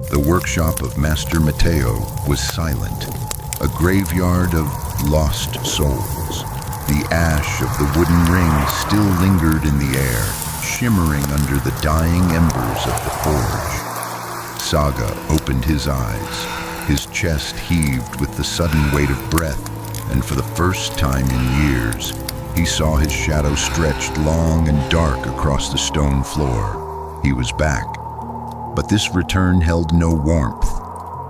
The workshop of Master Mateo was silent, a graveyard of lost souls. The ash of the wooden ring still lingered in the air, shimmering under the dying embers of the forge. Saga opened his eyes. His chest heaved with the sudden weight of breath, and for the first time in years, he saw his shadow stretched long and dark across the stone floor. He was back, but this return held no warmth,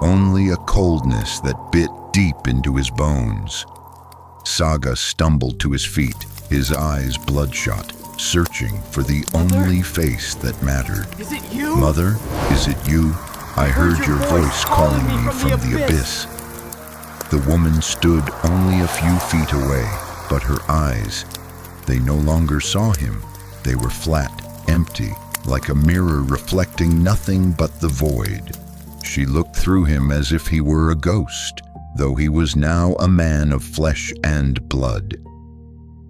only a coldness that bit deep into his bones. Saga stumbled to his feet, his eyes bloodshot, searching for the only face that mattered. Is it you? Mother, is it you? I heard your voice calling me from the abyss. The woman stood only a few feet away, but her eyes, they no longer saw him. They were flat, empty, like a mirror reflecting nothing but the void. She looked through him as if he were a ghost, though he was now a man of flesh and blood.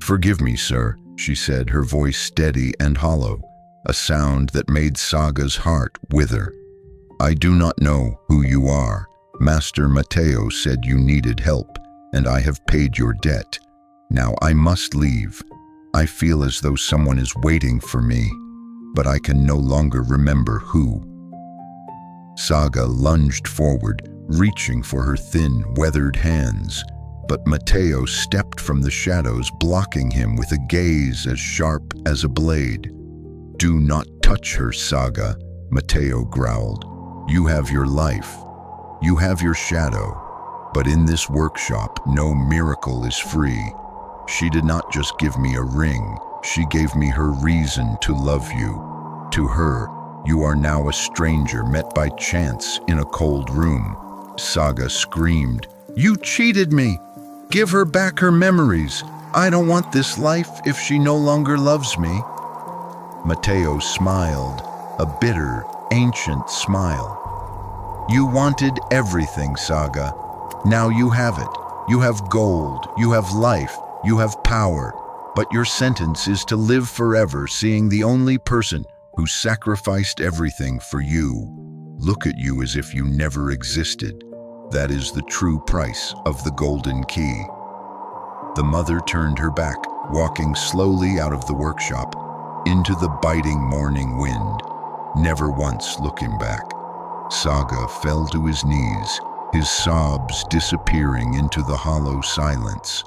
"Forgive me, sir," she said, her voice steady and hollow, a sound that made Saga's heart wither. "I do not know who you are. Master Mateo said you needed help, and I have paid your debt. Now I must leave. I feel as though someone is waiting for me, but I can no longer remember who." Saga lunged forward, reaching for her thin, weathered hands, but Mateo stepped from the shadows, blocking him with a gaze as sharp as a blade. "Do not touch her, Saga," Mateo growled. "You have your life. You have your shadow. But in this workshop, no miracle is free. She did not just give me a ring. She gave me her reason to love you. To her, you are now a stranger met by chance in a cold room." Saga screamed, "You cheated me! Give her back her memories. I don't want this life if she no longer loves me." Mateo smiled, a bitter, ancient smile. "You wanted everything, Saga. Now you have it. You have gold, you have life, you have power. But your sentence is to live forever seeing the only person who sacrificed everything for you look at you as if you never existed. That is the true price of the golden key." The mother turned her back, walking slowly out of the workshop, into the biting morning wind, never once looking back. Saga fell to his knees, his sobs disappearing into the hollow silence.